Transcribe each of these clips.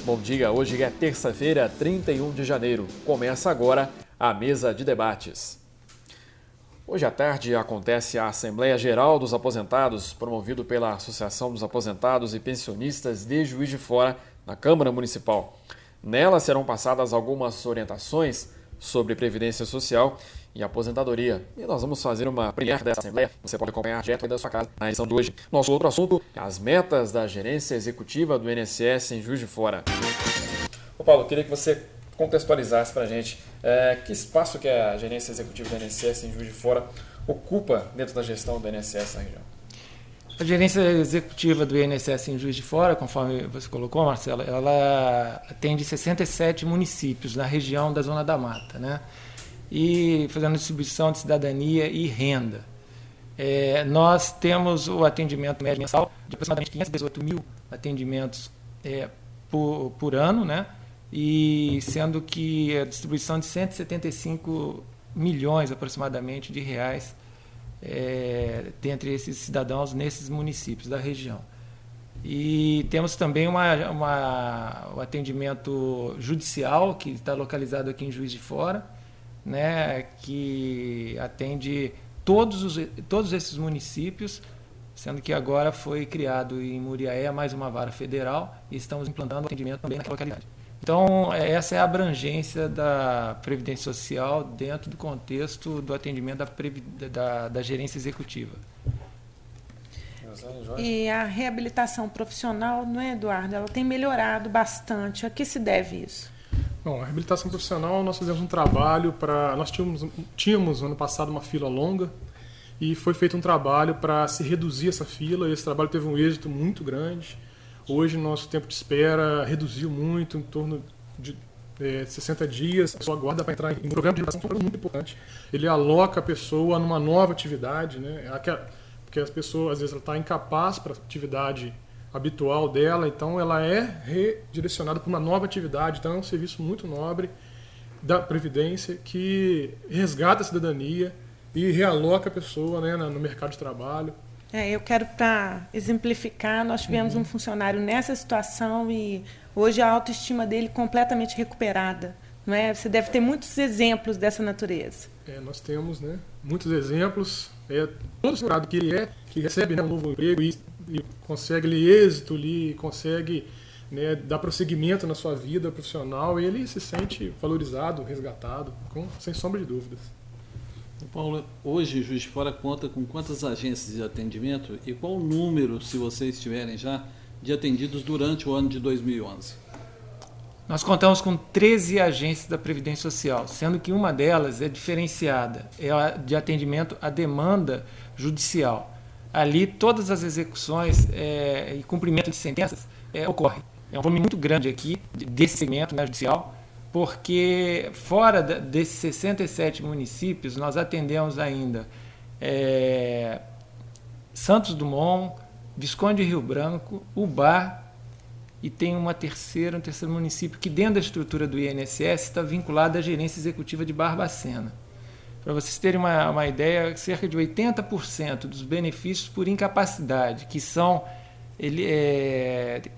Bom dia, hoje é terça-feira, 31 de janeiro. Começa agora a mesa de debates. Hoje à tarde acontece a Assembleia Geral dos Aposentados, promovido pela Associação dos Aposentados e Pensionistas de Juiz de Fora, na Câmara Municipal. Nela serão passadas algumas orientações sobre previdência social e aposentadoria. E nós vamos fazer uma premiere dessa Assembleia. Você pode acompanhar direto da sua casa na edição de hoje. Nosso outro assunto, as metas da gerência executiva do INSS em Juiz de Fora. Ô Paulo, queria que você contextualizasse para a gente que espaço que a gerência executiva do INSS em Juiz de Fora ocupa dentro da gestão do INSS na região. A gerência executiva do INSS em Juiz de Fora, conforme você colocou, Marcelo, ela atende 67 municípios na região da Zona da Mata, né? E fazendo distribuição de cidadania e renda. Nós temos o atendimento médio mensal de aproximadamente 518 mil atendimentos por ano, né? E sendo que a distribuição de 175 milhões aproximadamente de reais dentre esses cidadãos nesses municípios da região. E temos também o atendimento judicial, que está localizado aqui em Juiz de Fora, né, que atende todos esses municípios, sendo que agora foi criado em Muriaé mais uma vara federal e estamos implantando o atendimento também naquela localidade. Então, essa é a abrangência da Previdência Social dentro do contexto do atendimento da gerência executiva. E a reabilitação profissional, não é, Eduardo? Ela tem melhorado bastante. A que se deve isso? Bom, a reabilitação profissional, nós fizemos um trabalho para... Nós tínhamos ano passado uma fila longa e foi feito um trabalho para se reduzir essa fila. Esse trabalho teve um êxito muito grande. Hoje, nosso tempo de espera reduziu muito, em torno de 60 dias. A pessoa aguarda para entrar em um programa de reabilitação muito importante. Ele aloca a pessoa numa nova atividade, né? Porque as pessoas, às vezes, ela está incapaz para a atividade habitual dela, então ela é redirecionada para uma nova atividade. Então é um serviço muito nobre da Previdência que resgata a cidadania e realoca a pessoa, né, no mercado de trabalho. Eu quero, para exemplificar, nós tivemos um funcionário nessa situação e hoje a autoestima dele completamente recuperada. Não é? Você deve ter muitos exemplos dessa natureza. Nós temos, né, muitos exemplos. Todo funcionário que recebe, né, um novo emprego e consegue êxito ali, consegue, né, dar prosseguimento na sua vida profissional, e ele se sente valorizado, resgatado, sem sombra de dúvidas. Paulo, hoje Juiz de Fora conta com quantas agências de atendimento e qual o número, se vocês tiverem já, de atendidos durante o ano de 2011? Nós contamos com 13 agências da Previdência Social, sendo que uma delas é diferenciada, é a de atendimento à demanda judicial. Ali todas as execuções e cumprimento de sentenças ocorrem. É um volume muito grande aqui desse segmento, né, judicial, porque fora desses 67 municípios nós atendemos ainda Santos Dumont, Visconde de Rio Branco, Ubar, e tem um terceiro município que dentro da estrutura do INSS está vinculado à gerência executiva de Barbacena. Para vocês terem uma ideia, cerca de 80% dos benefícios por incapacidade que são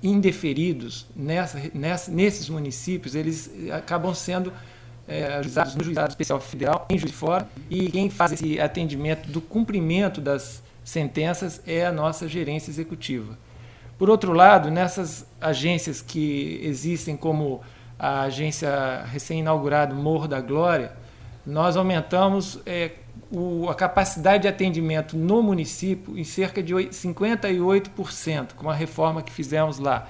indeferidos nesses municípios, eles acabam sendo ajuizados no Juizado Especial Federal, em Juiz de Fora, e quem faz esse atendimento do cumprimento das sentenças é a nossa gerência executiva. Por outro lado, nessas agências que existem, como a agência recém-inaugurada Morro da Glória, nós aumentamos a capacidade de atendimento no município em cerca de 58%, com a reforma que fizemos lá.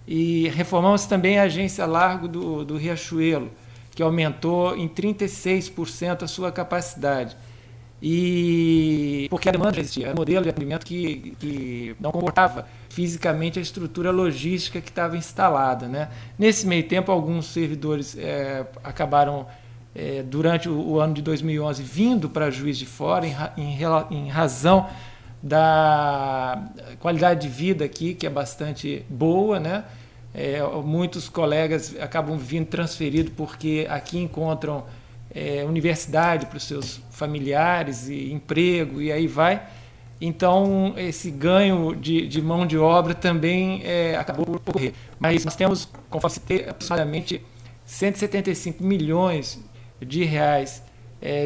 E reformamos também a agência Largo do Riachuelo, que aumentou em 36% a sua capacidade. E porque a demanda já existia, era um modelo de atendimento que não comportava fisicamente a estrutura logística que estava instalada, né? Nesse meio tempo, alguns servidores acabaram, durante o ano de 2011, vindo para Juiz de Fora em razão da qualidade de vida aqui, que é bastante boa, né? Muitos colegas acabam vindo transferidos porque aqui encontram universidade para os seus familiares e emprego, e aí vai. Então, esse ganho de mão de obra também acabou por ocorrer. Mas nós temos, conforme citei, aproximadamente 175 milhões de reais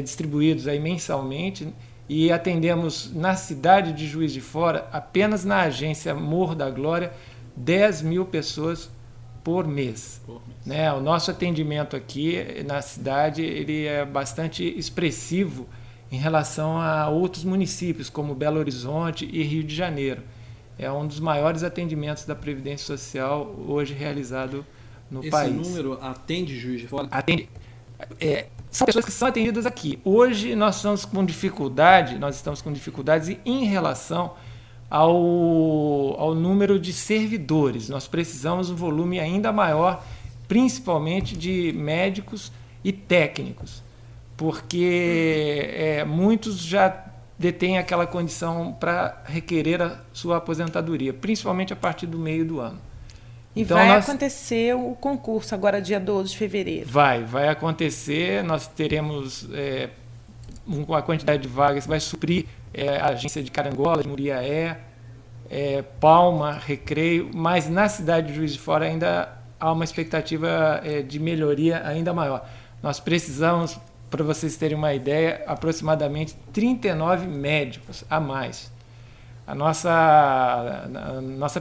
distribuídos aí mensalmente, e atendemos na cidade de Juiz de Fora, apenas na agência Morro da Glória, 10 mil pessoas por mês. Né? O nosso atendimento aqui na cidade ele é bastante expressivo em relação a outros municípios, como Belo Horizonte e Rio de Janeiro. É um dos maiores atendimentos da Previdência Social hoje realizado no país. Esse número atende Juiz de Fora? Atende. São pessoas que são atendidas aqui. Hoje nós estamos com dificuldades em relação ao número de servidores. Nós precisamos de um volume ainda maior, principalmente de médicos e técnicos, porque muitos já detêm aquela condição para requerer a sua aposentadoria, principalmente a partir do meio do ano. E então, vai acontecer o concurso agora, dia 12 de fevereiro. Vai acontecer, nós teremos uma quantidade de vagas que vai suprir a agência de Carangola, de Muriaé, Palma, Recreio, mas na cidade de Juiz de Fora ainda há uma expectativa de melhoria ainda maior. Nós precisamos, para vocês terem uma ideia, aproximadamente 39 médicos a mais. A nossa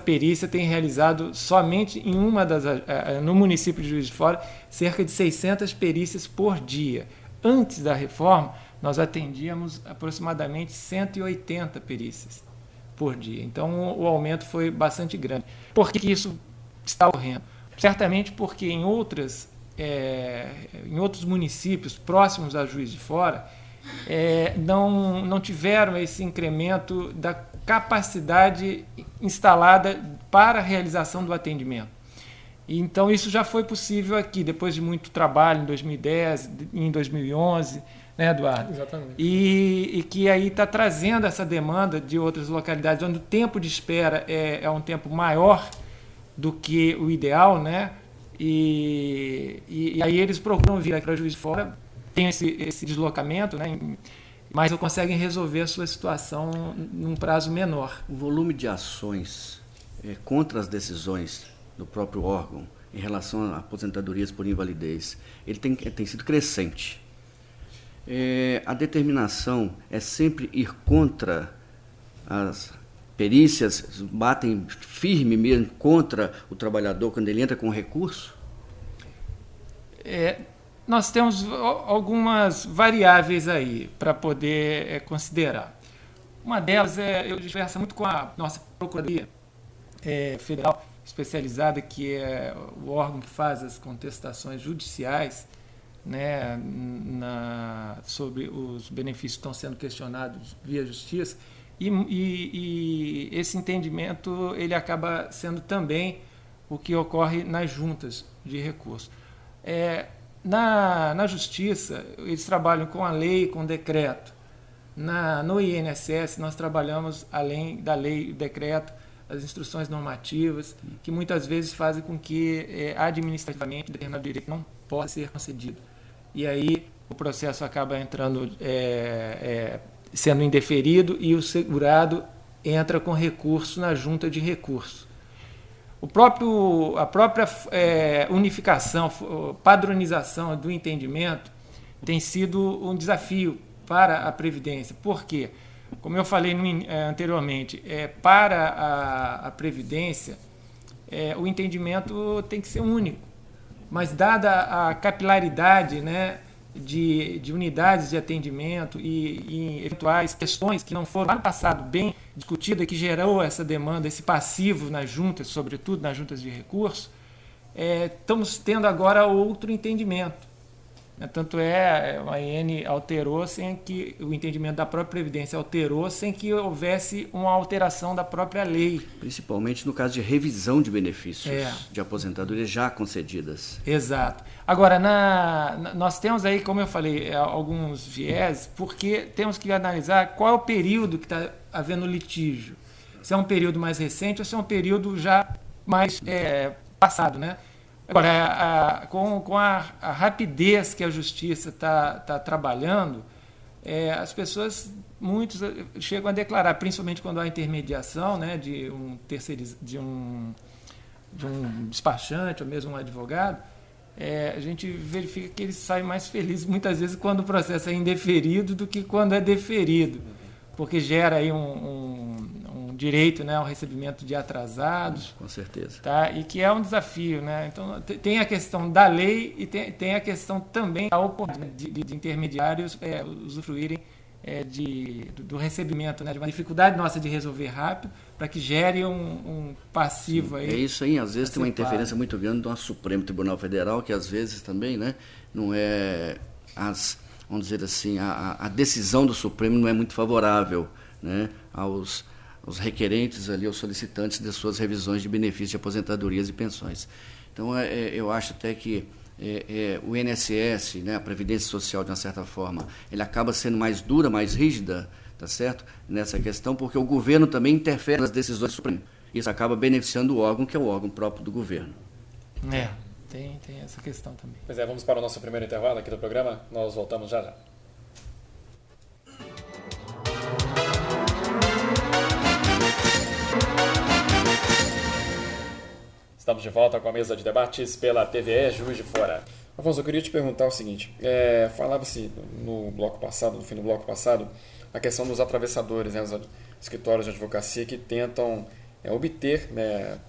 perícia tem realizado somente em no município de Juiz de Fora cerca de 600 perícias por dia. Antes da reforma, nós atendíamos aproximadamente 180 perícias por dia. Então, o aumento foi bastante grande. Por que isso está ocorrendo? Certamente porque em outros municípios próximos a Juiz de Fora, não tiveram esse incremento da capacidade instalada para a realização do atendimento. Então, isso já foi possível aqui, depois de muito trabalho em 2010, em 2011, né, Eduardo? Exatamente. E que aí está trazendo essa demanda de outras localidades, onde o tempo de espera é um tempo maior do que o ideal, né? E aí eles procuram vir aqui para Juiz de Fora, tem esse deslocamento, né? Mas conseguem resolver a sua situação num prazo menor. O volume de ações contra as decisões do próprio órgão em relação a aposentadorias por invalidez, ele tem sido crescente. A determinação é sempre ir contra as perícias, batem firme mesmo contra o trabalhador quando ele entra com recurso? Nós temos algumas variáveis aí para poder considerar. Uma delas eu converso muito com a nossa Procuradoria Federal especializada, que é o órgão que faz as contestações judiciais, né, sobre os benefícios que estão sendo questionados via justiça, e esse entendimento ele acaba sendo também o que ocorre nas juntas de recurso. Na Justiça, eles trabalham com a lei e com o decreto. No INSS, nós trabalhamos, além da lei e decreto, as instruções normativas, que muitas vezes fazem com que, administrativamente, determinado direito não possa ser concedido. E aí o processo acaba entrando, sendo indeferido, e o segurado entra com recurso na junta de recurso. A própria unificação, padronização do entendimento tem sido um desafio para a Previdência. Por quê? Como eu falei anteriormente, para a Previdência, o entendimento tem que ser único. Mas dada a capilaridade, né, de unidades de atendimento e eventuais questões que não foram lá no passado bem discutidas, que gerou essa demanda, esse passivo nas juntas, sobretudo nas juntas de recurso, estamos tendo agora outro entendimento. Tanto a IN alterou sem que o entendimento da própria Previdência alterou sem que houvesse uma alteração da própria lei. Principalmente no caso de revisão de benefícios de aposentadoria já concedidas. Exato. Agora, nós temos aí, como eu falei, alguns viés, porque temos que analisar qual é o período que está havendo litígio. Se é um período mais recente ou se é um período já mais passado, né? Agora, com a rapidez que a Justiça está trabalhando, as pessoas, muitos chegam a declarar, principalmente quando há intermediação, né, de um despachante ou mesmo um advogado, a gente verifica que eles saem mais felizes muitas vezes quando o processo é indeferido do que quando é deferido, porque gera aí um direito, né, ao recebimento de atrasados. Com certeza. Tá? E que é um desafio, né? Então, tem a questão da lei e tem a questão também da oportunidade de intermediários usufruírem do recebimento, né? De uma dificuldade nossa de resolver rápido, para que gere um passivo. Sim, aí. É isso aí, às vezes tem uma interferência muito grande do Supremo Tribunal Federal, que às vezes também, né, não é, vamos dizer assim, a decisão do Supremo não é muito favorável, né, aos requerentes ali, aos solicitantes de suas revisões de benefícios de aposentadorias e pensões. Então, eu acho até que o INSS, né, a Previdência Social, de uma certa forma, ele acaba sendo mais dura, mais rígida, tá certo? Nessa questão, porque o governo também interfere nas decisões do Supremo. Isso acaba beneficiando o órgão, que é o órgão próprio do governo. Tem essa questão também. Pois vamos para o nosso primeiro intervalo aqui do programa. Nós voltamos já já. Estamos de volta com a mesa de debates pela TVE Juiz de Fora. Afonso, eu queria te perguntar o seguinte, falava-se no fim do bloco passado, a questão dos atravessadores, né, os escritórios de advocacia que tentam obter, né,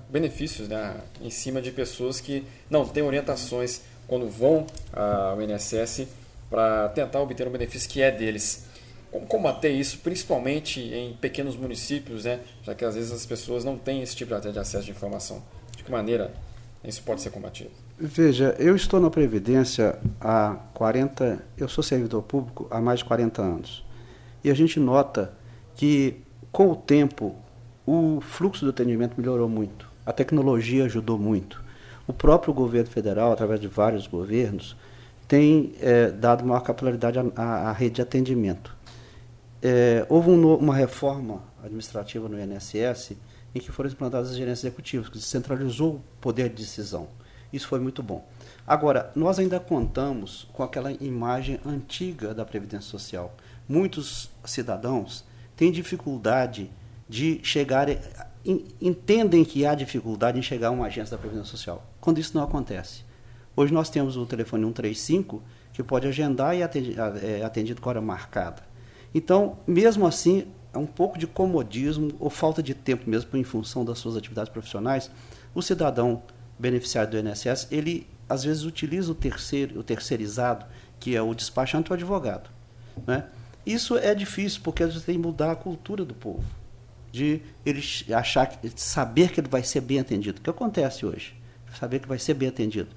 benefícios, né, em cima de pessoas que não têm orientações quando vão ao INSS para tentar obter um benefício que é deles. Como combater isso, principalmente em pequenos municípios, né, já que às vezes as pessoas não têm esse tipo de acesso de informação? De que maneira isso pode ser combatido? Veja, eu estou na Previdência eu sou servidor público há mais de 40 anos. E a gente nota que, com o tempo, o fluxo do atendimento melhorou muito. A tecnologia ajudou muito. O próprio governo federal, através de vários governos, tem dado maior capilaridade à rede de atendimento. Houve uma reforma administrativa no INSS em que foram implantadas as gerências executivas, que descentralizou o poder de decisão. Isso foi muito bom. Agora, nós ainda contamos com aquela imagem antiga da Previdência Social. Muitos cidadãos têm dificuldade de chegar, entendem que há dificuldade em chegar a uma agência da Previdência Social, quando isso não acontece. Hoje nós temos o telefone 135, que pode agendar e atendido com hora marcada. Então, mesmo assim, é um pouco de comodismo ou falta de tempo mesmo, em função das suas atividades profissionais. O cidadão beneficiário do INSS, ele às vezes utiliza o terceirizado, que é o despachante ou o advogado, né? Isso é difícil, porque você tem que mudar a cultura do povo, de ele saber que ele vai ser bem atendido. O que acontece hoje? Saber que vai ser bem atendido.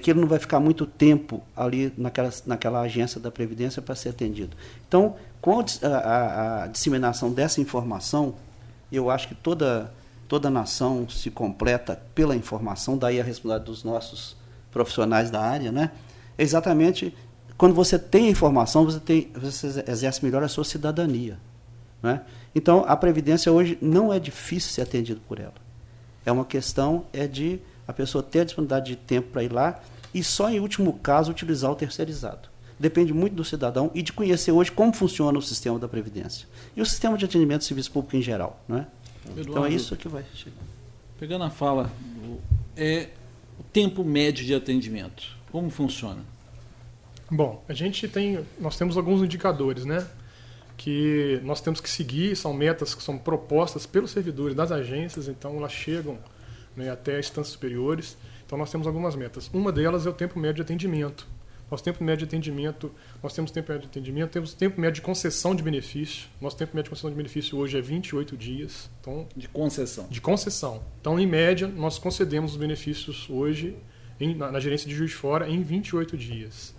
Que ele não vai ficar muito tempo ali naquela agência da Previdência para ser atendido. Então, com a disseminação dessa informação, eu acho que toda nação se completa pela informação, daí a responsabilidade dos nossos profissionais da área, né? Exatamente, quando você tem informação, você exerce melhor a sua cidadania, né? Então, a Previdência hoje não é difícil ser atendido por ela. É uma questão de a pessoa ter a disponibilidade de tempo para ir lá e só em último caso utilizar o terceirizado. Depende muito do cidadão e de conhecer hoje como funciona o sistema da Previdência. E o sistema de atendimento de serviço público em geral, não é? Eduardo, então é isso que vai chegar. Pegando a fala, o tempo médio de atendimento, como funciona? Bom, nós temos alguns indicadores, né, que nós temos que seguir, são metas que são propostas pelos servidores das agências, então elas chegam, né, até instâncias superiores. Então nós temos algumas metas. Uma delas é o tempo médio de atendimento. Nós temos tempo médio de atendimento, temos tempo médio de concessão de benefício. Nosso tempo médio de concessão de benefício hoje é 28 dias. Então, de concessão. De concessão. Então, em média, nós concedemos os benefícios hoje, na gerência de Juiz de Fora, em 28 dias.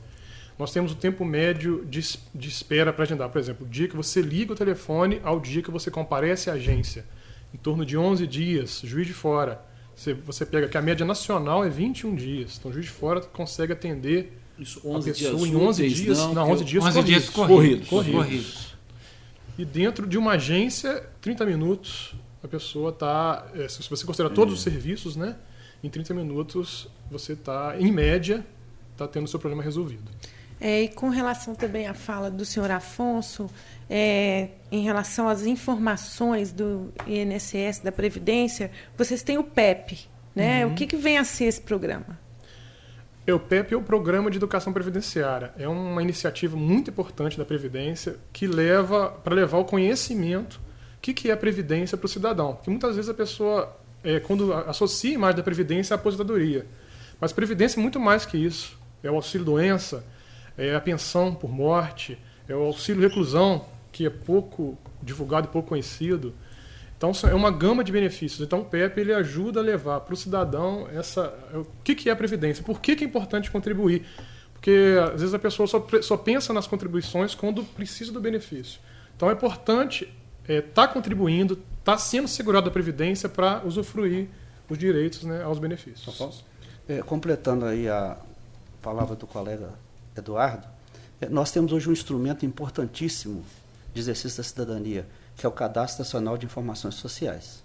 Nós temos o tempo médio de espera para agendar. Por exemplo, o dia que você liga o telefone ao dia que você comparece à agência. Em torno de 11 dias, Juiz de Fora. Você pega que a média nacional é 21 dias. Então, Juiz de Fora consegue atender isso, 11 dias em 11 dias. Não, 11 dias corridos. E dentro de uma agência, 30 minutos, a pessoa está... se você considerar todos os serviços, né, em 30 minutos você está, em média, tendo o seu problema resolvido. E com relação também à fala do senhor Afonso, em relação às informações do INSS, da Previdência, vocês têm o PEP, né? O que vem a ser esse programa? O PEP é o Programa de Educação Previdenciária. É uma iniciativa muito importante da Previdência que leva para levar o conhecimento o que é a Previdência para o cidadão. Porque muitas vezes a pessoa, quando associa a imagem da Previdência à aposentadoria. Mas Previdência é muito mais que isso. É o auxílio-doença, é a pensão por morte, é o auxílio-reclusão, que é pouco divulgado e pouco conhecido. Então, é uma gama de benefícios. Então, o PEP ele ajuda a levar para o cidadão o que é a Previdência, por que é importante contribuir. Porque, às vezes, a pessoa só pensa nas contribuições quando precisa do benefício. Então, é importante estar contribuindo, estar sendo segurado da Previdência para usufruir os direitos, né, aos benefícios. Afonso? Completando aí a palavra do colega Eduardo, nós temos hoje um instrumento importantíssimo de exercício da cidadania, que é o Cadastro Nacional de Informações Sociais.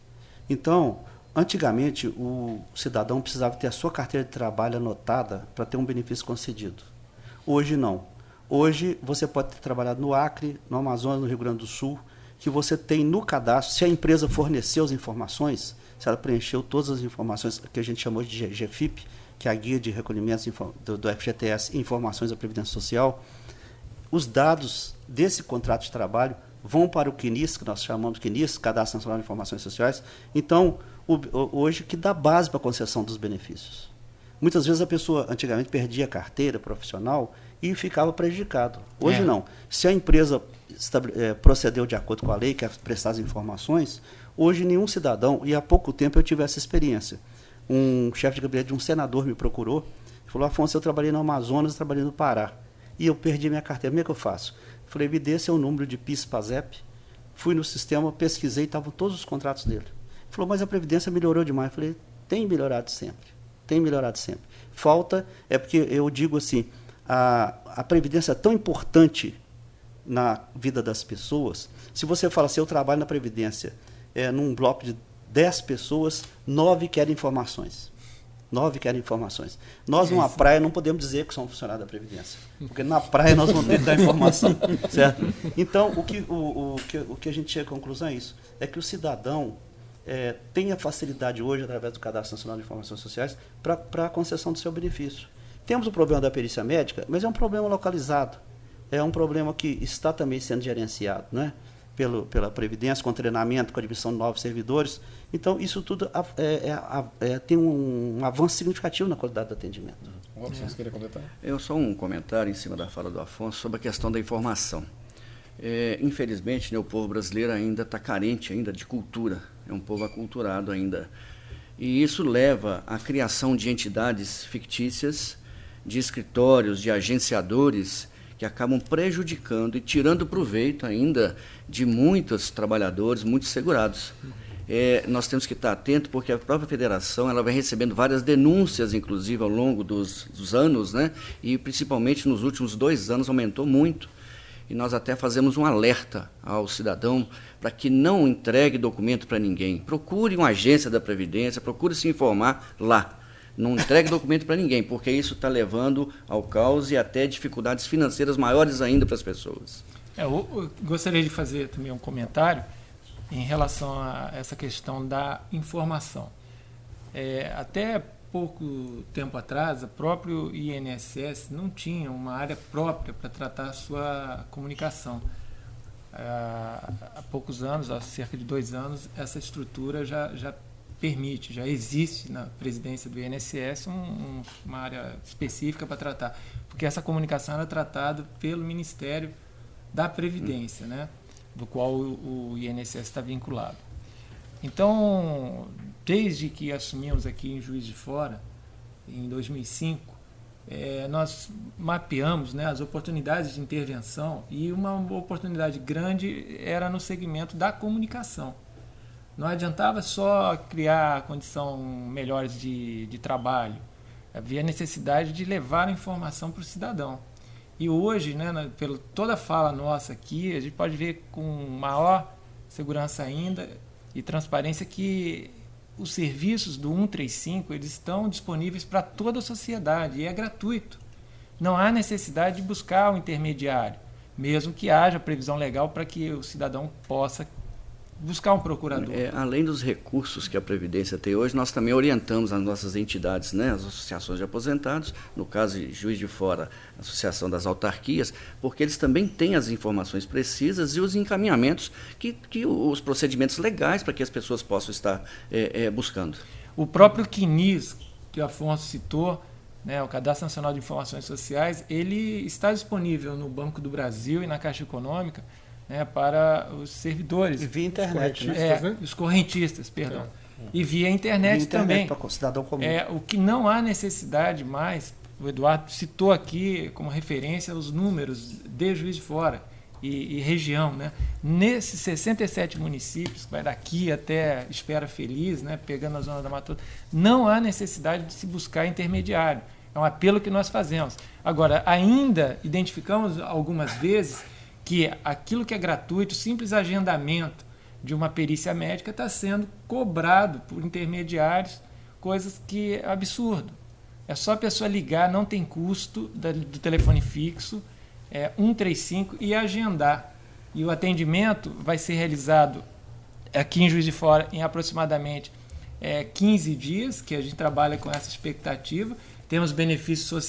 Então, antigamente, o cidadão precisava ter a sua carteira de trabalho anotada para ter um benefício concedido. Hoje, não. Hoje, você pode ter trabalhado no Acre, no Amazonas, no Rio Grande do Sul, que você tem no cadastro, se a empresa forneceu as informações, se ela preencheu todas as informações que a gente chamou de GFIP, que é a Guia de Recolhimentos do FGTS e Informações da Previdência Social, os dados desse contrato de trabalho vão para o CNIS, que nós chamamos de CNIS, Cadastro Nacional de Informações Sociais. Então, hoje, que dá base para a concessão dos benefícios. Muitas vezes a pessoa, antigamente, perdia a carteira profissional e ficava prejudicado. Hoje, não. Se a empresa procedeu de acordo com a lei, quer prestar as informações, hoje nenhum cidadão, e há pouco tempo eu tive essa experiência, um chefe de gabinete de um senador me procurou e falou: Afonso, eu trabalhei no Amazonas, trabalhei no Pará, e eu perdi minha carteira, como é que eu faço? Falei: me dê seu número de PIS/PASEP. Fui no sistema, pesquisei, estavam todos os contratos dele. Ele falou: mas a Previdência melhorou demais. Eu falei: tem melhorado sempre. Tem melhorado sempre. Falta, porque eu digo assim, a Previdência é tão importante na vida das pessoas. Se você fala assim, eu trabalho na Previdência, num bloco de 10 pessoas, 9 querem informações. 9 querem informações. Nós, numa praia, não podemos dizer que somos funcionários da Previdência, porque na praia nós vamos ter que dar informação, certo? Então, o que a gente chega à conclusão é isso, é que o cidadão tem a facilidade hoje, através do Cadastro Nacional de Informações Sociais, para a concessão do seu benefício. Temos o problema da perícia médica, mas é um problema localizado, é um problema que está também sendo gerenciado, né? Pela Previdência, com treinamento, com a admissão de novos servidores. Então, isso tudo tem um avanço significativo na qualidade do atendimento. Robson, você queria comentar? Só um comentário em cima da fala do Afonso sobre a questão da informação. Infelizmente, né, o povo brasileiro ainda está carente ainda de cultura, é um povo aculturado ainda. E isso leva à criação de entidades fictícias, de escritórios, de agenciadores, que acabam prejudicando e tirando proveito ainda de muitos trabalhadores, muitos segurados. Nós temos que estar atentos, porque a própria federação ela vai recebendo várias denúncias, inclusive, ao longo dos anos, né? E principalmente nos últimos 2 anos aumentou muito. E nós até fazemos um alerta ao cidadão para que não entregue documento para ninguém. Procure uma agência da Previdência, procure se informar lá. Não entregue documento para ninguém, porque isso está levando ao caos e até dificuldades financeiras maiores ainda para as pessoas. Eu gostaria de fazer também um comentário em relação a essa questão da informação. Até pouco tempo atrás, o próprio INSS não tinha uma área própria para tratar a sua comunicação. Há poucos anos, há cerca de 2 anos, essa estrutura já permite, já existe na presidência do INSS uma área específica para tratar, porque essa comunicação era tratada pelo Ministério da Previdência, né, do qual o INSS está vinculado. Então, desde que assumimos aqui em Juiz de Fora, em 2005, nós mapeamos, né, as oportunidades de intervenção, e uma oportunidade grande era no segmento da comunicação. Não adiantava só criar condições melhores de trabalho, havia necessidade de levar a informação para o cidadão. E hoje, né, pela toda a fala nossa aqui, a gente pode ver com maior segurança ainda e transparência que os serviços do 135 eles estão disponíveis para toda a sociedade e é gratuito. não há necessidade de buscar um intermediário, mesmo que haja previsão legal para que o cidadão possa buscar um procurador. Além dos recursos que a Previdência tem hoje, nós também orientamos as nossas entidades, né, as associações de aposentados, no caso de Juiz de Fora, a Associação das Autarquias, porque eles também têm as informações precisas e os encaminhamentos, os procedimentos legais para que as pessoas possam estar buscando. O próprio CNIS, que o Afonso citou, né, o Cadastro Nacional de Informações Sociais, ele está disponível no Banco do Brasil e na Caixa Econômica, né, para os servidores. E via internet, né? Os correntistas, perdão. E via internet também. Para o cidadão comum. O que não há necessidade mais, o Eduardo citou aqui como referência os números de Juiz de Fora e região, né? Nesses 67 municípios, que vai daqui até Espera Feliz, né, pegando a zona da Mata, não há necessidade de se buscar intermediário. É um apelo que nós fazemos. Agora, ainda identificamos algumas vezes que aquilo que é gratuito, simples agendamento de uma perícia médica está sendo cobrado por intermediários, coisas que é absurdo. É só a pessoa ligar, não tem custo do telefone fixo, 135 e agendar. E o atendimento vai ser realizado aqui em Juiz de Fora em aproximadamente 15 dias, que a gente trabalha com essa expectativa. Temos benefícios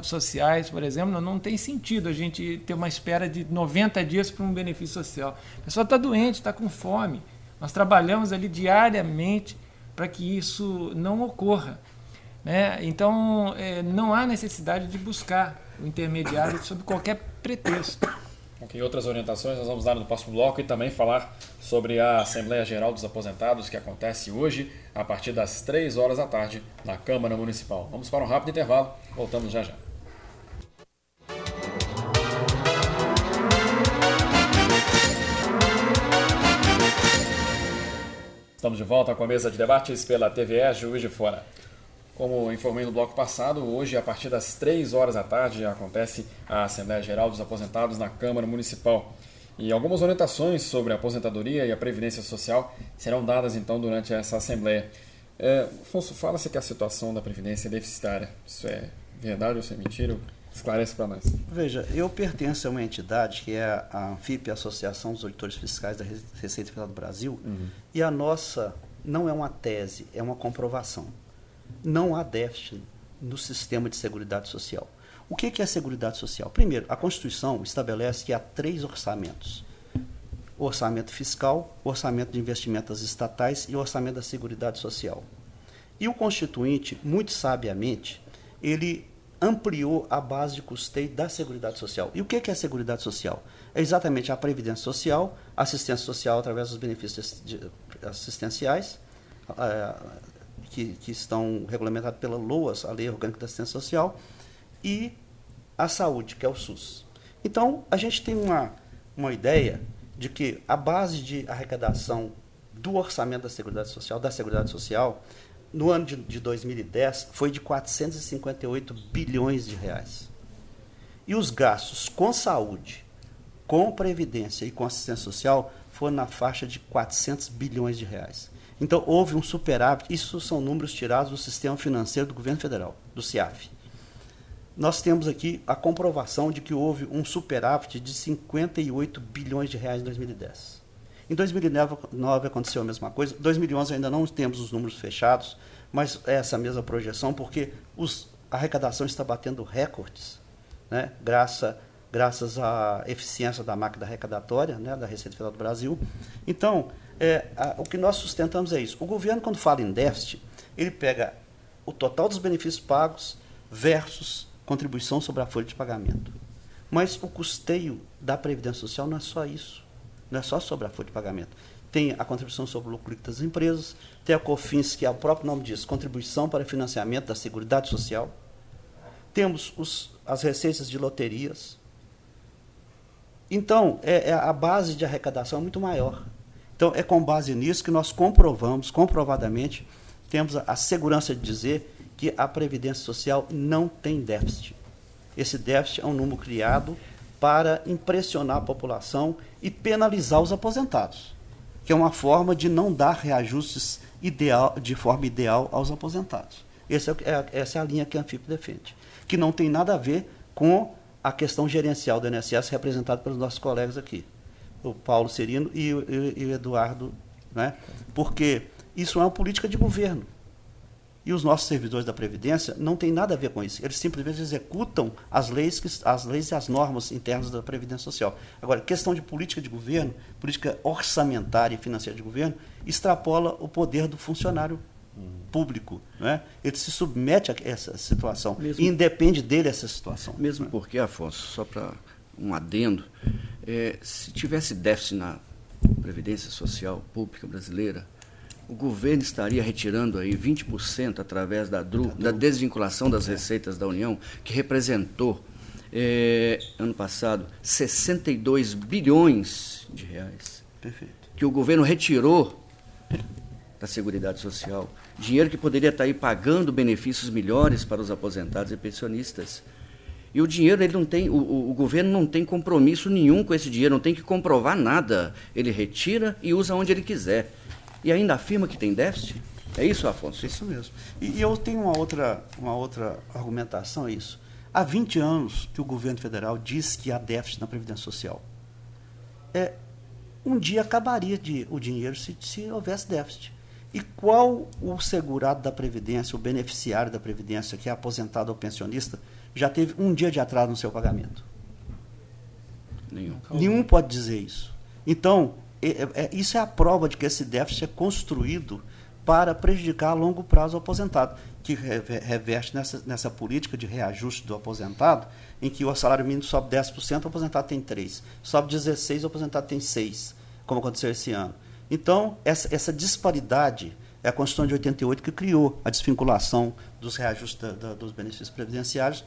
sociais, por exemplo, não tem sentido a gente ter uma espera de 90 dias para um benefício social. A pessoa está doente, está com fome. Nós trabalhamos ali diariamente para que isso não ocorra, né? Então, não há necessidade de buscar o intermediário sob qualquer pretexto. Ok, outras orientações nós vamos dar no próximo bloco e também falar sobre a Assembleia Geral dos Aposentados que acontece hoje a partir das 3 horas da tarde na Câmara Municipal. Vamos para um rápido intervalo, voltamos já já. Estamos de volta com a mesa de debates pela TVE Juiz de Fora. Como informei no bloco passado, hoje, a partir das 3 horas da tarde, acontece a Assembleia Geral dos Aposentados na Câmara Municipal. E algumas orientações sobre a aposentadoria e a previdência social serão dadas, então, durante essa Assembleia. Afonso, fala-se que a situação da Previdência é deficitária. Isso é verdade ou isso é mentira? Esclarece para nós. Veja, eu pertenço a uma entidade que é a ANFIP, Associação dos Auditores Fiscais da Receita Federal do Brasil, e a nossa não é uma tese, é uma comprovação. Não há déficit no sistema de seguridade social. O que é a seguridade social? Primeiro, a Constituição estabelece que há 3 orçamentos. O orçamento fiscal, o orçamento de investimentos estatais e o orçamento da seguridade social. E o Constituinte, muito sabiamente, ele ampliou a base de custeio da seguridade social. E o que é a seguridade social? É exatamente a previdência social, assistência social através dos benefícios assistenciais, que estão regulamentados pela LOAS, a Lei Orgânica da Assistência Social, e a saúde, que é o SUS. Então, a gente tem uma ideia de que a base de arrecadação do orçamento da Seguridade Social, no ano de 2010, foi de 458 bilhões de reais. E os gastos com saúde, com previdência e com assistência social foram na faixa de 400 bilhões de reais. Então, houve um superávit. Isso são números tirados do sistema financeiro do governo federal, do CIAF. Nós temos aqui a comprovação de que houve um superávit de 58 bilhões de reais em 2010. Em 2009 aconteceu a mesma coisa. Em 2011 ainda não temos os números fechados, mas é essa mesma projeção, porque a arrecadação está batendo recordes, né, graças à eficiência da máquina arrecadatória, né, da Receita Federal do Brasil. Então, o que nós sustentamos é isso. O governo, quando fala em déficit, ele pega o total dos benefícios pagos versus contribuição sobre a folha de pagamento. Mas o custeio da Previdência Social não é só isso. Não é só sobre a folha de pagamento. Tem a contribuição sobre o lucro líquido das empresas, tem a COFINS, que é o próprio nome diz, contribuição para financiamento da Seguridade Social. Temos as receitas de loterias. Então, a base de arrecadação é muito maior. Então, é com base nisso que nós comprovadamente, temos a segurança de dizer que a Previdência Social não tem déficit. Esse déficit é um número criado para impressionar a população e penalizar os aposentados, que é uma forma de não dar reajustes de forma ideal aos aposentados. Essa é a linha que a ANFIP defende, que não tem nada a ver com a questão gerencial do INSS, representada pelos nossos colegas aqui, o Paulo Serino e o Eduardo, né? Porque isso é uma política de governo. E os nossos servidores da Previdência não têm nada a ver com isso. Eles simplesmente executam as leis e as normas internas da Previdência Social. Agora, questão de política de governo, política orçamentária e financeira de governo, extrapola o poder do funcionário público. Né? Ele se submete a essa situação. E independe dele essa situação. Mesmo porque, Afonso, só para um adendo, se tivesse déficit na Previdência Social Pública brasileira, o governo estaria retirando aí 20% através da desvinculação das receitas da União, que representou, ano passado, 62 bilhões de reais. Perfeito. Que o governo retirou da Seguridade Social. Dinheiro que poderia estar aí pagando benefícios melhores para os aposentados e pensionistas. E o dinheiro, ele não tem, o governo não tem compromisso nenhum com esse dinheiro, não tem que comprovar nada. Ele retira e usa onde ele quiser. E ainda afirma que tem déficit? É isso, Afonso? Isso mesmo. E eu tenho uma outra argumentação a isso. Há 20 anos que o governo federal diz que há déficit na Previdência Social. Um dia acabaria o dinheiro se houvesse déficit. E qual o segurado da Previdência, o beneficiário da Previdência, que é aposentado ou pensionista, já teve um dia de atraso no seu pagamento? Nenhum. Nenhum pode dizer isso. Então, isso é a prova de que esse déficit é construído para prejudicar a longo prazo o aposentado, que reveste nessa política de reajuste do aposentado, em que o salário mínimo sobe 10%, o aposentado tem 3%. Sobe 16%, o aposentado tem 6%, como aconteceu esse ano. Então, essa disparidade é a Constituição de 88 que criou a desvinculação dos reajustes dos benefícios previdenciários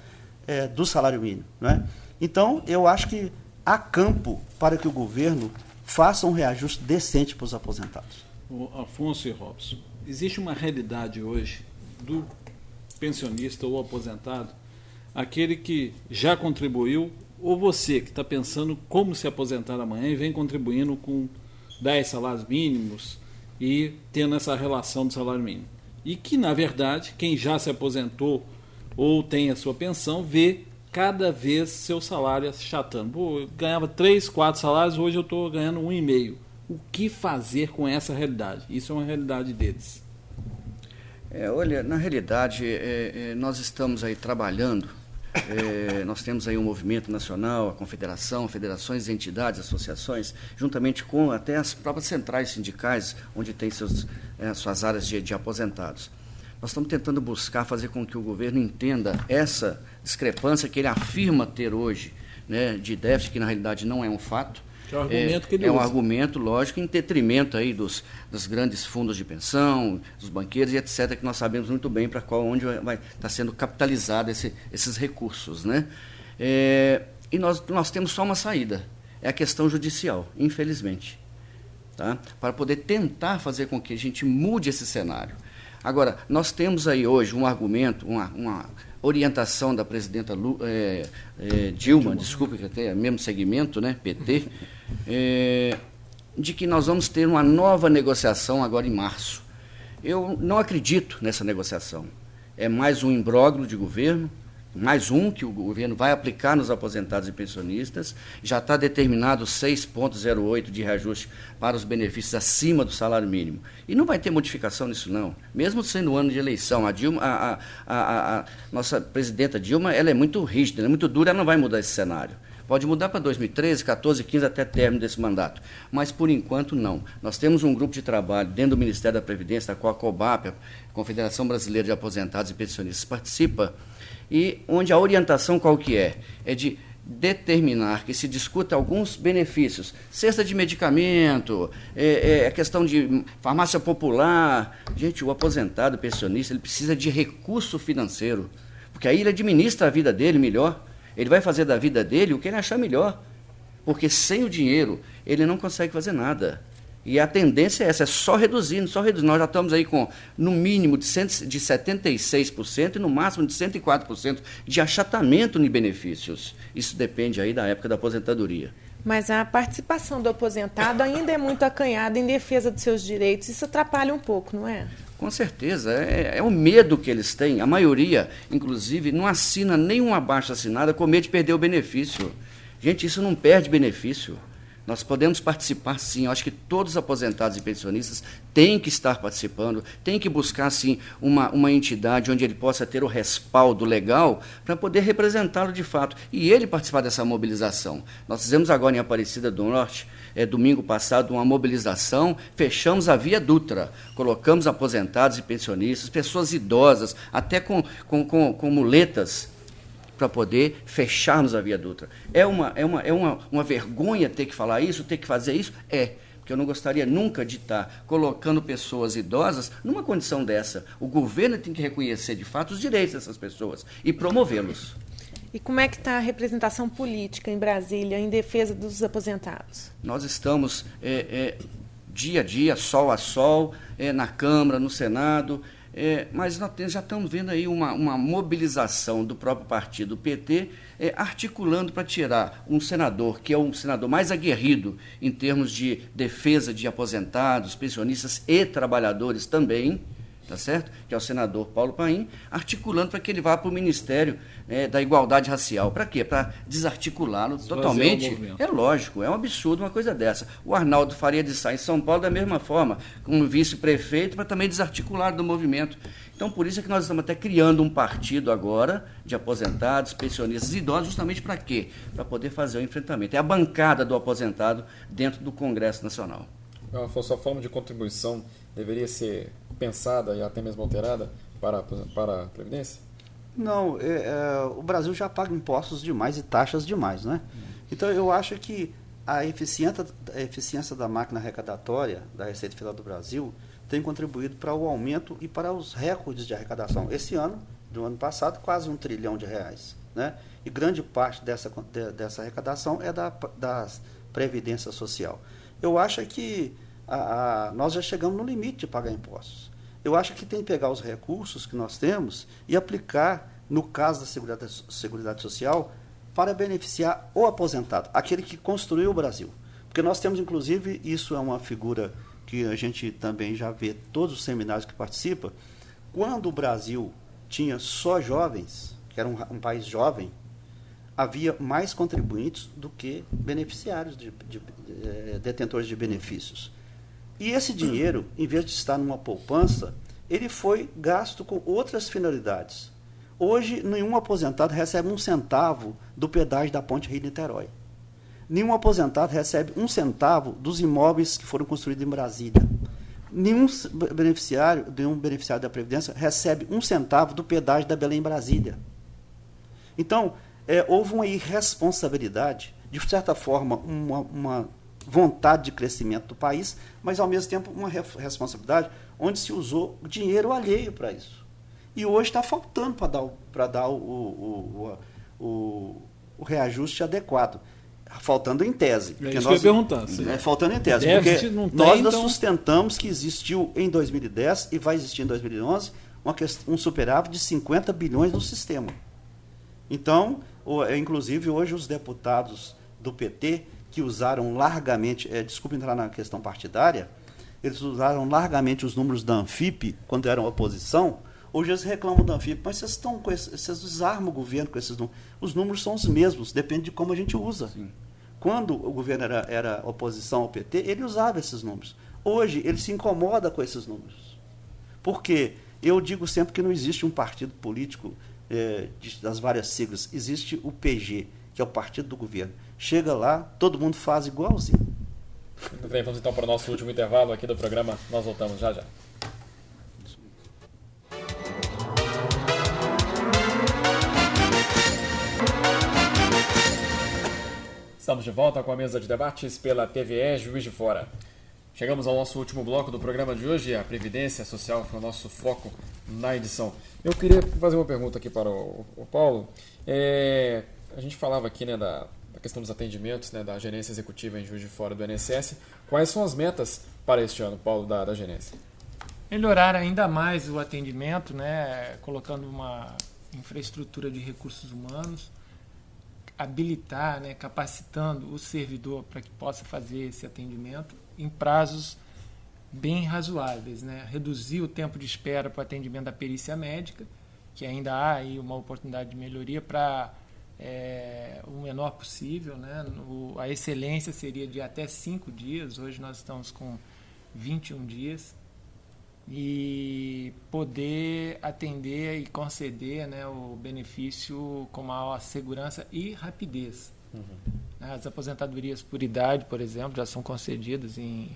do salário mínimo. Não é? Então, eu acho que há campo para que o governo faça um reajuste decente para os aposentados. O Afonso e Robson, existe uma realidade hoje do pensionista ou aposentado, aquele que já contribuiu, ou você que está pensando como se aposentar amanhã e vem contribuindo com 10 salários mínimos e tendo essa relação do salário mínimo. E que, na verdade, quem já se aposentou ou tem a sua pensão, vê cada vez seu salário achatando. Pô, eu ganhava 3, 4 salários, hoje eu estou ganhando 1,5. O que fazer com essa realidade? Isso é uma realidade deles. Olha, na realidade, nós estamos aí trabalhando, nós temos aí um movimento nacional, a confederação, federações, entidades, associações, juntamente com até as próprias centrais sindicais, onde tem suas áreas de aposentados. Nós estamos tentando buscar fazer com que o governo entenda essa discrepância que ele afirma ter hoje, né, de déficit, que na realidade não é um fato. É um argumento que ele usa. Um argumento, lógico, em detrimento aí dos grandes fundos de pensão, dos banqueiros e etc., que nós sabemos muito bem para onde vai estar sendo capitalizado esses recursos. Né? E nós temos só uma saída, é a questão judicial, infelizmente, tá? Para poder tentar fazer com que a gente mude esse cenário. Agora, nós temos aí hoje um argumento, uma orientação da presidenta Dilma, desculpe que até é mesmo segmento, né, PT, de que nós vamos ter uma nova negociação agora em março. Eu não acredito nessa negociação. É mais um imbróglio de governo, mais um que o governo vai aplicar nos aposentados e pensionistas. Já está determinado 6,08 de reajuste para os benefícios acima do salário mínimo. E não vai ter modificação nisso, não. Mesmo sendo ano de eleição, a nossa presidenta Dilma, ela é muito rígida, ela é muito dura, ela não vai mudar esse cenário. Pode mudar para 2013, 14, 15, até término desse mandato. Mas, por enquanto, não. Nós temos um grupo de trabalho dentro do Ministério da Previdência, da qual a COBAP, a Confederação Brasileira de Aposentados e Pensionistas, participa, e onde a orientação qual que é? É de determinar que se discuta alguns benefícios, cesta de medicamento, a questão de farmácia popular. Gente, o aposentado, o pensionista, ele precisa de recurso financeiro, porque aí ele administra a vida dele melhor, ele vai fazer da vida dele o que ele achar melhor, porque sem o dinheiro ele não consegue fazer nada. E a tendência é essa, é só reduzindo. Nós já estamos aí com, no mínimo, de 76% e no máximo de 104% de achatamento em benefícios. Isso depende aí da época da aposentadoria. Mas a participação do aposentado ainda é muito acanhada em defesa dos seus direitos. Isso atrapalha um pouco, não é? Com certeza, é o medo que eles têm. A maioria, inclusive, não assina nenhuma abaixo-assinada com medo de perder o benefício. Gente, isso não perde benefício. Nós podemos participar, sim. Eu acho que todos os aposentados e pensionistas têm que estar participando, têm que buscar, sim, uma entidade onde ele possa ter o respaldo legal para poder representá-lo de fato. E ele participar dessa mobilização. Nós fizemos agora em Aparecida do Norte, domingo passado, uma mobilização, fechamos a Via Dutra, colocamos aposentados e pensionistas, pessoas idosas, até com muletas, para poder fecharmos a Via Dutra. É uma vergonha ter que falar isso, ter que fazer isso? Porque eu não gostaria nunca de estar colocando pessoas idosas numa condição dessa. O governo tem que reconhecer, de fato, os direitos dessas pessoas e promovê-los. E como é que está a representação política em Brasília em defesa dos aposentados? Nós estamos dia a dia, sol a sol, na Câmara, no Senado, mas nós já estamos vendo aí uma mobilização do próprio partido, o PT, articulando para tirar um senador, que é um senador mais aguerrido em termos de defesa de aposentados, pensionistas e trabalhadores também, tá certo? Que é o senador Paulo Paim, articulando para que ele vá para o Ministério da Igualdade Racial. Para quê? Para desarticulá-lo totalmente. É lógico, é um absurdo uma coisa dessa. O Arnaldo Faria de Sá, em São Paulo, da mesma forma, como vice-prefeito, para também desarticular do movimento. Então, por isso é que nós estamos até criando um partido agora de aposentados, pensionistas e idosos, justamente para quê? Para poder fazer o enfrentamento. É a bancada do aposentado dentro do Congresso Nacional. Afonso, a forma de contribuição deveria ser pensada e até mesmo alterada para a Previdência? Não, o Brasil já paga impostos demais e taxas demais, né? Então eu acho que a eficiência da máquina arrecadatória da Receita Federal do Brasil tem contribuído para o aumento e para os recordes de arrecadação. Esse ano, do ano passado, quase R$1 trilhão, né? E grande parte dessa arrecadação é da Previdência Social. Eu acho que nós já chegamos no limite de pagar impostos. Eu acho que tem que pegar os recursos que nós temos e aplicar, no caso da Seguridade Social, para beneficiar o aposentado, aquele que construiu o Brasil. Porque nós temos, inclusive, isso é uma figura que a gente também já vê todos os seminários que participa, quando o Brasil tinha só jovens, que era um país jovem, havia mais contribuintes do que beneficiários, detentores de benefícios. E esse dinheiro, em vez de estar numa poupança, ele foi gasto com outras finalidades. Hoje, nenhum aposentado recebe 1 centavo do pedágio da Ponte Rio-Niterói. Nenhum aposentado recebe 1 centavo dos imóveis que foram construídos em Brasília. Nenhum beneficiário da Previdência recebe 1 centavo do pedágio da Belém-Brasília. Então, houve uma irresponsabilidade, de certa forma, uma vontade de crescimento do país, mas, ao mesmo tempo, uma responsabilidade onde se usou dinheiro alheio para isso. E hoje está faltando para dar o reajuste adequado. Faltando em tese. É isso que eu ia perguntar. Faltando em tese. Porque nós sustentamos que existiu em 2010 e vai existir em 2011 um superávit de 50 bilhões no sistema. Então, inclusive, hoje os deputados do PT que usaram largamente, desculpe entrar na questão partidária, eles usaram largamente os números da Anfip quando eram oposição. Hoje eles reclamam da Anfip, mas vocês desarmam o governo com esses números. Os números são os mesmos, depende de como a gente usa. Sim. Quando o governo era oposição ao PT, ele usava esses números. Hoje, ele se incomoda com esses números. Por quê? Eu digo sempre que não existe um partido político das várias siglas. Existe o PG, que é o partido do governo. Chega lá, todo mundo faz igualzinho. Muito bem, vamos então para o nosso último intervalo aqui do programa. Nós voltamos já já. Estamos de volta com a mesa de debates pela TVE Juiz de Fora. Chegamos ao nosso último bloco do programa de hoje. A Previdência Social foi o nosso foco na edição. Eu queria fazer uma pergunta aqui para o Paulo. A gente falava aqui, né, da questão dos atendimentos, né, da gerência executiva em Juiz de Fora do INSS. Quais são as metas para este ano, Paulo, da gerência? Melhorar ainda mais o atendimento, né, colocando uma infraestrutura de recursos humanos, habilitar, né, capacitando o servidor para que possa fazer esse atendimento em prazos bem razoáveis, né? Reduzir o tempo de espera para o atendimento da perícia médica, que ainda há aí uma oportunidade de melhoria para o menor possível, né? A excelência seria de até 5 dias, hoje nós estamos com 21 dias, e poder atender e conceder, né, o benefício com maior segurança e rapidez. As aposentadorias por idade, por exemplo, já são concedidas em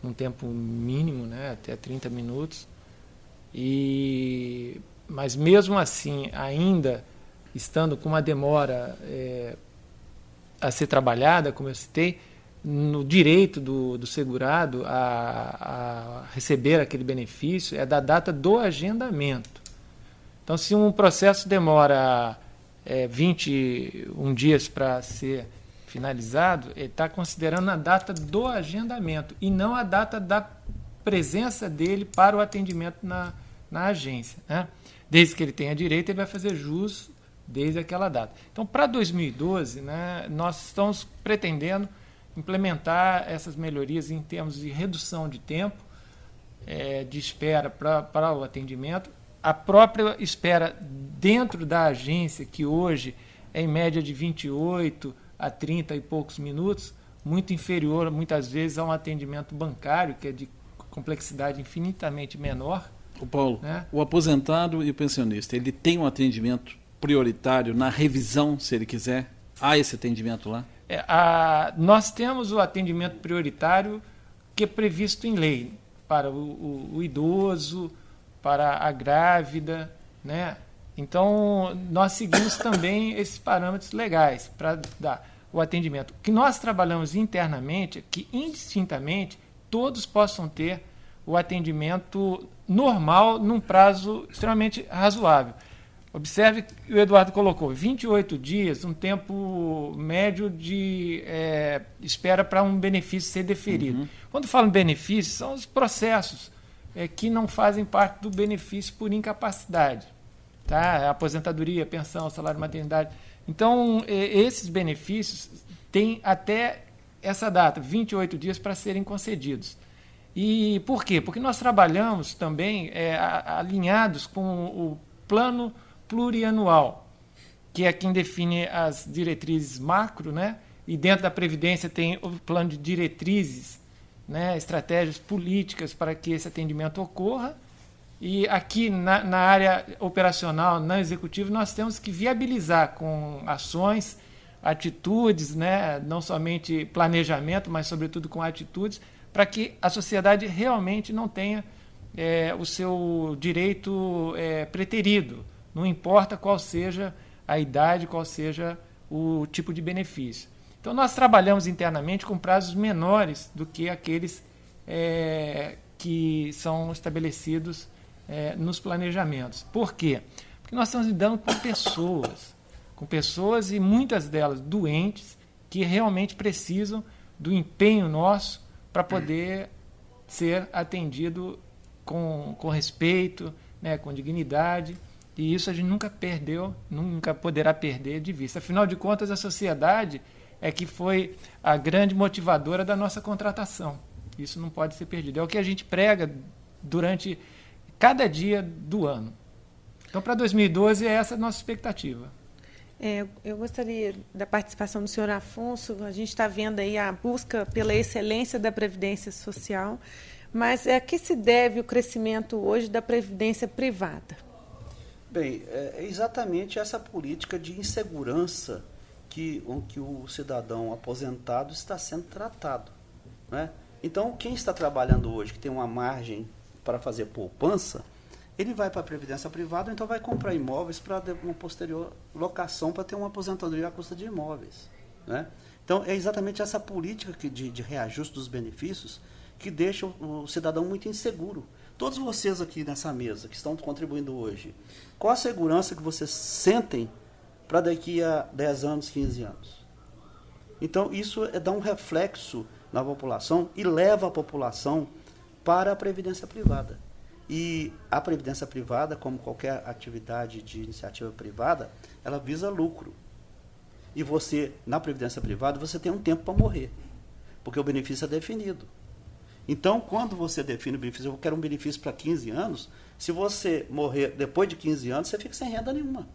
um tempo mínimo, né, até 30 minutos, mas mesmo assim, ainda estando com uma demora a ser trabalhada, como eu citei, no direito do segurado a receber aquele benefício é da data do agendamento. Então, se um processo demora 21 dias para ser finalizado, ele está considerando a data do agendamento e não a data da presença dele para o atendimento na agência, né? Desde que ele tenha direito, ele vai fazer jus desde aquela data. Então, para 2012, né, nós estamos pretendendo implementar essas melhorias em termos de redução de tempo de espera para o atendimento, a própria espera dentro da agência, que hoje é em média de 28 a 30 e poucos minutos, muito inferior, muitas vezes, a um atendimento bancário, que é de complexidade infinitamente menor. O Paulo, né? O aposentado e o pensionista, ele tem um atendimento prioritário na revisão, se ele quiser? Há esse atendimento lá? Nós temos o atendimento prioritário que é previsto em lei para o idoso, para a grávida, né? Então, nós seguimos também esses parâmetros legais para dar o atendimento. O que nós trabalhamos internamente é que, indistintamente, todos possam ter o atendimento normal num prazo extremamente razoável. Observe que o Eduardo colocou 28 dias, um tempo médio de espera para um benefício ser deferido. Quando falo em benefício, são os processos que não fazem parte do benefício por incapacidade. Tá? Aposentadoria, pensão, salário de maternidade. Então, esses benefícios têm até essa data, 28 dias, para serem concedidos. E por quê? Porque nós trabalhamos também alinhados com o plano plurianual, que é quem define as diretrizes macro, né? E dentro da Previdência tem o plano de diretrizes, né? Estratégias políticas para que esse atendimento ocorra. E aqui na área operacional, na executiva, nós temos que viabilizar com ações, atitudes, né? Não somente planejamento, mas sobretudo com atitudes, para que a sociedade realmente não tenha o seu direito preterido. Não importa qual seja a idade, qual seja o tipo de benefício. Então, nós trabalhamos internamente com prazos menores do que aqueles que são estabelecidos nos planejamentos. Por quê? Porque nós estamos lidando com pessoas e muitas delas doentes que realmente precisam do empenho nosso para poder ser atendido com respeito, né, com dignidade. E isso a gente nunca poderá perder de vista. Afinal de contas, a sociedade é que foi a grande motivadora da nossa contratação. Isso não pode ser perdido. É o que a gente prega durante cada dia do ano. Então, para 2012, essa é a nossa expectativa. Eu gostaria da participação do senhor Afonso. A gente está vendo aí a busca pela excelência da Previdência Social, mas a que se deve o crescimento hoje da Previdência privada? Bem, é exatamente essa política de insegurança que o cidadão aposentado está sendo tratado, né? Então, quem está trabalhando hoje, que tem uma margem para fazer poupança, ele vai para a Previdência privada, então vai comprar imóveis para uma posterior locação, para ter uma aposentadoria à custa de imóveis, né? Então, é exatamente essa política de reajuste dos benefícios que deixa o cidadão muito inseguro. Todos vocês aqui nessa mesa que estão contribuindo hoje, qual a segurança que vocês sentem para daqui a 10 anos, 15 anos? Então, isso dá um reflexo na população e leva a população para a previdência privada. E a previdência privada, como qualquer atividade de iniciativa privada, ela visa lucro. e você, na previdência privada, você tem um tempo para morrer, porque o benefício é definido. Então, quando você define o benefício, eu quero um benefício para 15 anos, se você morrer depois de 15 anos, você fica sem renda nenhuma.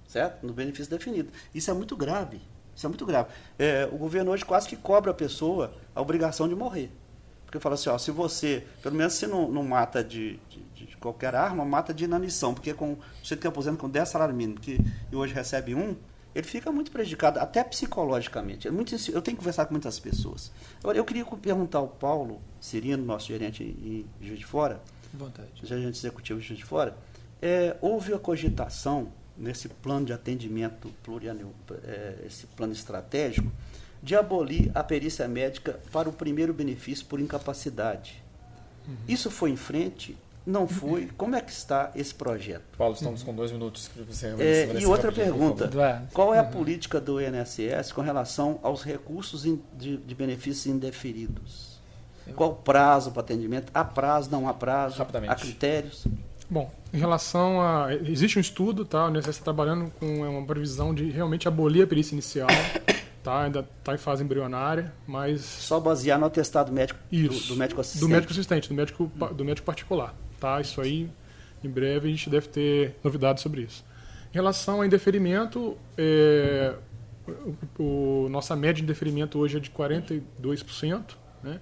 Certo? No benefício definido. Isso é muito grave. Isso é muito grave. O governo hoje quase que cobra a pessoa a obrigação de morrer. Porque fala assim, ó, se você, pelo menos se não mata de qualquer arma, mata de inanição. Porque com você que aposenta com 10 salários mínimos, e hoje recebe 1, ele fica muito prejudicado, até psicologicamente. Eu tenho que conversar com muitas pessoas. Agora, eu queria perguntar ao Paulo Cirino, nosso gerente em Juiz de Fora, gerente executivo de Juiz de Fora, houve a cogitação nesse plano de atendimento plurianual, esse plano estratégico, de abolir a perícia médica para o primeiro benefício por incapacidade. Isso foi em frente? Não foi? Como é que está esse projeto? Paulo, estamos com 2 minutos. E outra pergunta, qual é a política do INSS com relação aos recursos de benefícios indeferidos? Qual o prazo para atendimento? Há prazo, não há prazo? Rapidamente. Há critérios? Bom, em relação a... Existe um estudo, tá? O INSS está trabalhando com uma previsão de realmente abolir a perícia inicial. Tá, ainda está em fase embrionária, mas... Só basear no atestado médico do médico assistente? Do médico assistente, do médico particular. Tá? Isso aí, em breve, a gente deve ter novidades sobre isso. Em relação ao indeferimento, nossa média de indeferimento hoje é de 42%, né?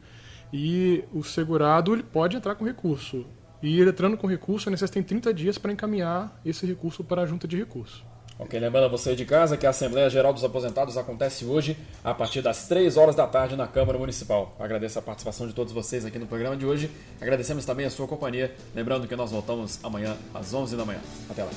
E o segurado ele pode entrar com recurso. E ele entrando com recurso, a INSS tem 30 dias para encaminhar esse recurso para a junta de recurso. Ok, lembrando a você de casa que a Assembleia Geral dos Aposentados acontece hoje a partir das 3 horas da tarde na Câmara Municipal. Agradeço a participação de todos vocês aqui no programa de hoje. Agradecemos também a sua companhia. Lembrando que nós voltamos amanhã às 11 da manhã. Até lá.